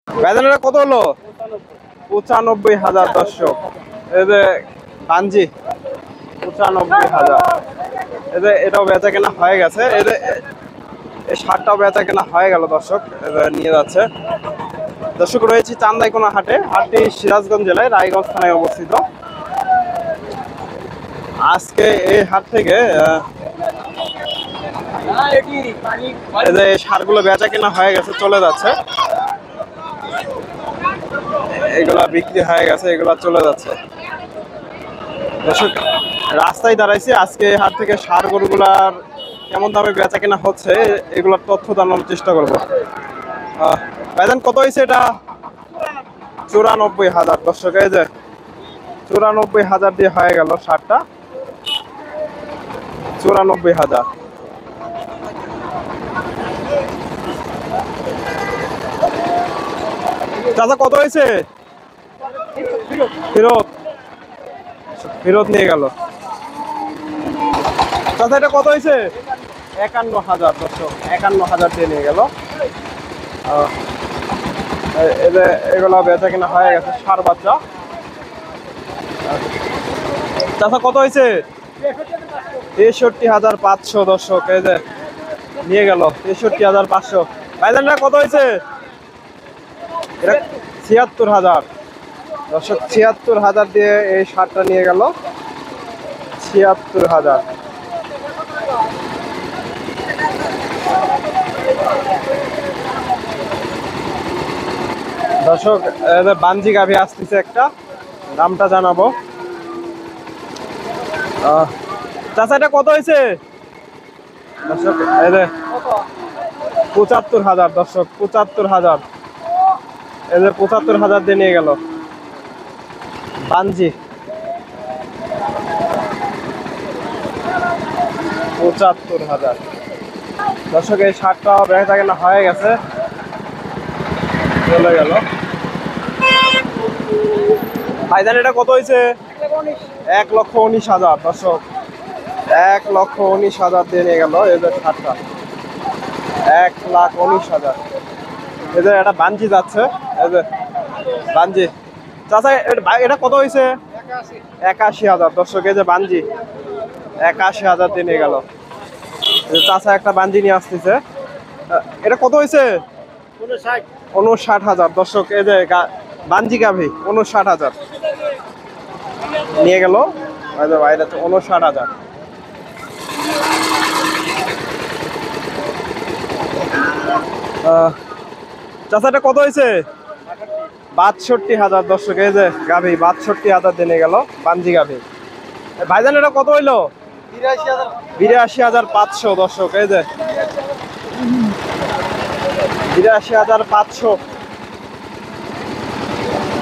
বেদানাটা কত হলো? 95,000 দর্শক। এই যে পাঞ্জি 95,000। এই যে এটাও বেচা কেনা হয়ে গেছে। এই যে এই শার্টটাও বেচা কেনা হয়ে গেল দর্শক। নিয়ে যাচ্ছে দর্শক। রয়েছে চান্দাইকোনা হাটে। হাটটি সিরাজগঞ্জ জেলায় রায়গঞ্জ থানায় অবস্থিত। আজকে এই হাট থেকে সারগুলো বেচা কেনা হয়ে গেছে, চলে যাচ্ছে। এগুলা বিক্রি হয়ে গেছে, এগুলা চলে যাচ্ছে দর্শক। রাস্তায় দাঁড়াইছি। আজকে হাট থেকে সার গরুগুলার কেমন দামে বেচা কেনা হচ্ছে এগুলোর তথ্য জানানোর চেষ্টা করবো। ভাইজান কত হয়েছে এটা? 94,000 দর্শক। এই যে 94,000 দিয়ে হয়ে গেল সারটা। 94,000। চাচা কত হয়েছে? ফেরত ফেরত নিয়ে গেল চাচা। এটা কত হয়েছে? 51,000 দর্শক। 51,000 দিয়ে নিয়ে গেল। এগুলো বেচা কিনা হয়ে গেছে। সার বাচ্চা। চাচা কত হয়েছে? 63,500 দর্শক। এই যে নিয়ে গেল 63,500। ভাইজানটা কত হয়েছে? এটা 76,000 দর্শক। 76,000 দিয়ে এই সারটা নিয়ে গেল। 76,000। দর্শক বাঞ্জি গাভী আসতেছে একটা, দামটা জানাবো। চাচা এটা কত হয়েছে? দর্শক 75,000 দর্শক। 75,000। এই যে 75,000 দিয়ে নিয়ে গেল বাঞ্জি। 75,000 দর্শক। এই শার্টটা বেচা কেনা হয়ে গেছে, চলে গেল। ভাইজান এটা কত হয়েছে? 1,19,000 দর্শক। 1,19,000 দিয়ে নিয়ে গেল এই যে শার্টটা। 1,19,000। এই যে একটা বাঞ্জি যাচ্ছে। এই যে বাঞ্জি। চাচা এটা কত হয়েছে? 81,000 দর্শক। এই যে বাঞ্জি 81,000 দিয়ে নিয়ে গেল। চাচা একটা বাঞ্জি নিয়ে আসতেছে। এটা কত হয়েছে? 59,000 দর্শক। এই যে বাঞ্জি গাভী 59,000 নিয়ে গেল। বাইরে 59,000। চাচা এটা কত হয়েছে? 62,000 দর্শক। এই যে গাভী 62,000 দিয়ে নিয়ে গেল বাঞ্জি গাভী। ভাইজান এটা কত হইলো? 82,500 দর্শক। এই যে 82,500।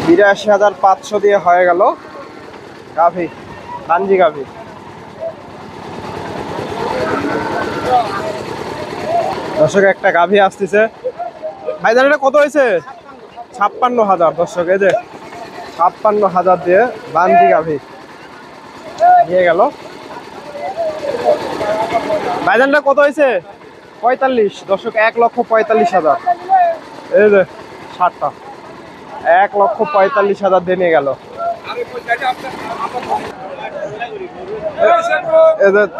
82,500 দিয়ে হয়ে গেল গাভী, বাঞ্জি গাভী। দর্শক একটা গাভী আসতেছে। ভাইজান এটা কত হয়েছে? 56,000 দর্শক। এই যে 56,000 দিয়ে বাঞ্জি গাভী নিয়ে গেল। ভাইজানটা কত হয়েছে? 45 দর্শক। 1,45,000। এই যে সারটা 1,45,000 দিয়ে নিয়ে গেল।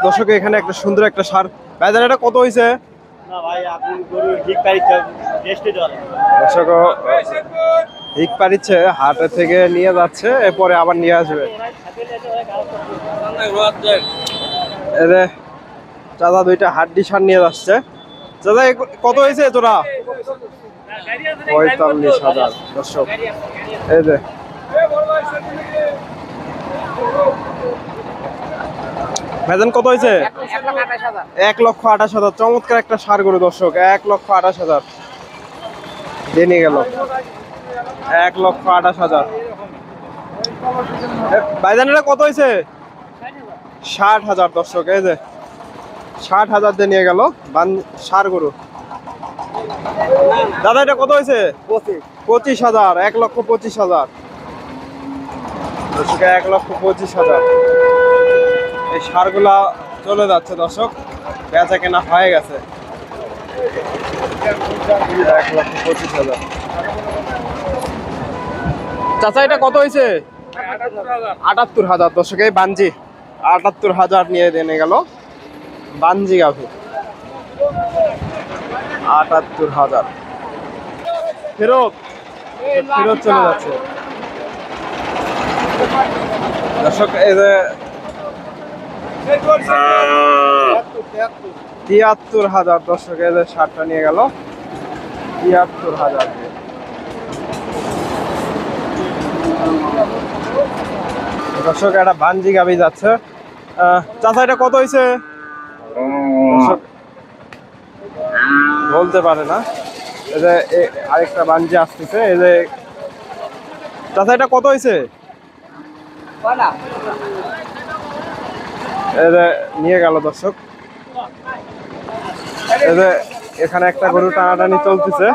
দর্শক এখানে একটা সুন্দর একটা সার। ভাইজান এটা কত হয়েছে? দর্শক হিক পারিচ্ছে, হাটে থেকে নিয়ে যাচ্ছে, এরপরে আবার নিয়ে আসবে। চাচা দুইটা হাড্ডি সার নিয়ে যাচ্ছে। চাচা কত হয়েছে তোরা? 45,000 দর্শক। এই যে ভাইজান কত হয়েছে? 1,28,000। চমৎকার একটা সার গরু দর্শক। 1,28,000 দিয়ে নিয়ে গেল। 1,28,000। ভাইজান এটা কত হয়েছে? 60,000 দর্শক। এই যে 60,000 দিয়ে নিয়ে গেল সার গরু। দাদা এটা কত হয়েছে? 25,000। 1,25,000 দর্শক। 1,25,000। এই সারগুলা চলে যাচ্ছে দর্শক, বেচা কেনা হয়ে গেছে। 1,25,000। চাচা এটা কত হয়েছে? 78,000 দর্শক। এই বাঞ্জি 78,000 নিয়ে দেনে গেল বাঞ্জি গাভী। 78,000 ফেরত ফেরত চলে যাচ্ছে দর্শক। এই যে 73,000 দর্শক। এই যে 60টা নিয়ে গেল 73,000। দর্শক একটা বাঞ্জি গাভী যাচ্ছে। চাচা এটা কত হয়েছে? দর্শক বলতে পারে না। এই যে আরেকটা বাঞ্জি আসতেছে। এই যে চাচা এটা কত হয়েছে? এই যে নিয়ে গেল দর্শক। এই যে এখানে একটা গরু টানাটানি চলতেছে,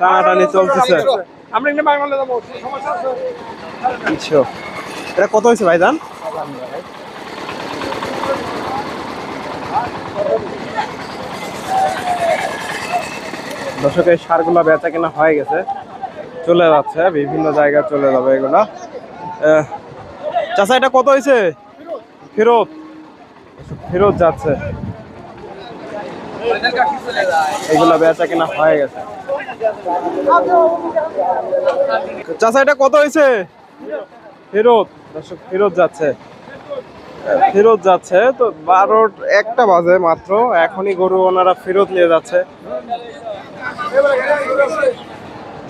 টানাটানি চলতেছে। এটা কত হয়েছে ভাইজান? দর্শক এই সারগুলা বেচা কেনা হয়ে গেছে, চলে যাচ্ছে বিভিন্ন জায়গায় চলে যাবে এগুলা। চাচা এটা কত হয়েছে? ফেরত ফেরত যাচ্ছে, এগুলা বেচা কেনা হয়ে গেছে। চাচা এটা কত হয়েছে? ফেরত দর্শক ফেরত যাচ্ছে, ফেরত যাচ্ছে। তো 12-1টা বাজে মাত্র, এখনই গরু ওনারা ফেরত নিয়ে যাচ্ছে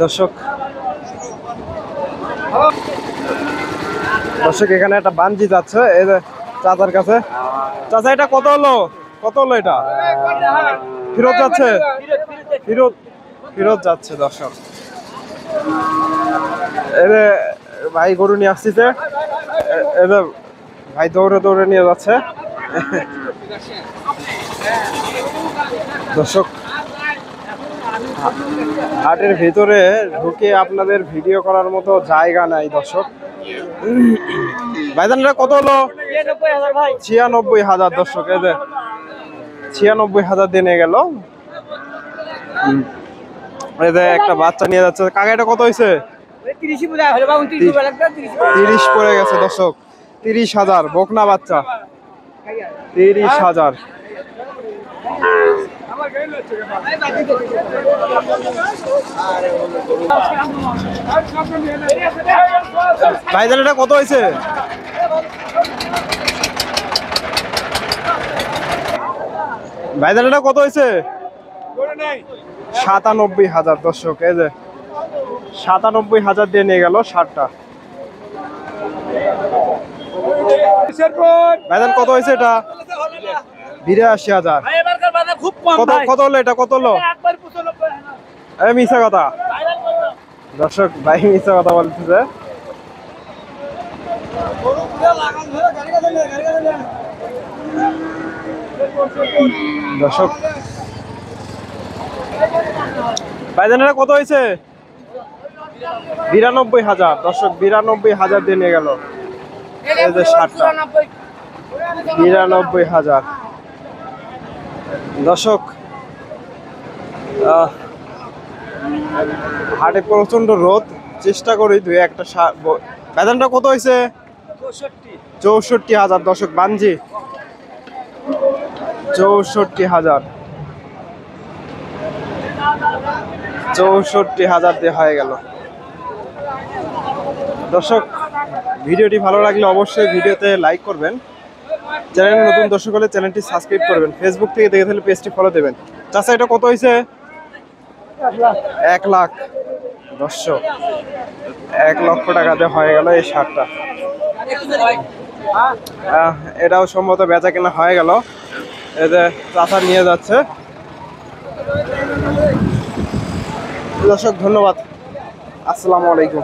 দর্শক। দর্শক এখানে একটা বাঞ্জি যাচ্ছে এই যে চাচার কাছে। চাচা এটা কত হলো? কত হলো এটা? ফেরত যাচ্ছে, ফেরত ফেরত যাচ্ছে দর্শক। এই যে ভাই গরু নিয়ে আসছে, এই যে ভাই দৌড়ে দৌড়ে নিয়ে যাচ্ছে দর্শক। হাটের ভিতরে ঢুকে আপনাদের ভিডিও করার মতো জায়গা নাই দর্শক। ভাইজান এটা কত হলো? 96,000 দর্শক। এই যে 96,000 দিয়ে নিয়ে গেল। এই যে একটা বাচ্চা নিয়ে যাচ্ছে। কাকা এটা কত হয়েছে? 30 পড়ে গেছে দর্শক। 30,000 বকনা বাচ্চা, 30,000। ভাইজান এটা কত হয়েছে? ভাইজান এটা কত হয়েছে? 97,000 দর্শক। এই যে 97,000 দিয়ে নিয়ে গেল 60টা। ভাইজান কত হয়েছে এটা? 82,000। কত হলো এটা? কত হলো? মিথ্যা কথা দর্শক, ভাই মিথ্যা কথা বলতেছে। দর্শক ভাইজান এটা কত হয়েছে? 92,000 দর্শক। 92,000 দিয়ে নিয়ে গেল এই যে 60টা। 92,000 দর্শক। হাটে প্রচন্ড রোদ, চেষ্টা করি 2-1টা। বেতনটা কত হয়েছে? 64,000 দর্শক। বাঞ্জি 64,000, 64,000 দিয়ে হয়ে গেল দর্শক। ভিডিওটি ভালো লাগলে অবশ্যই ভিডিওতে লাইক করবেন। চ্যানেলে নতুন দর্শক হলে চ্যানেলটি সাবস্ক্রাইব করবেন। ফেসবুক থেকে দেখে থাকলে পেজটি ফলো দেবেন। চাচা এটা কত হয়েছে? 1 লাখ দর্শক। 1 লক্ষ টাকাতে হয়ে গেল এই সারটা। এটাও সম্ভবত বেচা কেনা হয়ে গেল। এই যে চাচা নিয়ে যাচ্ছে দর্শক। ধন্যবাদ, আসসালামু আলাইকুম।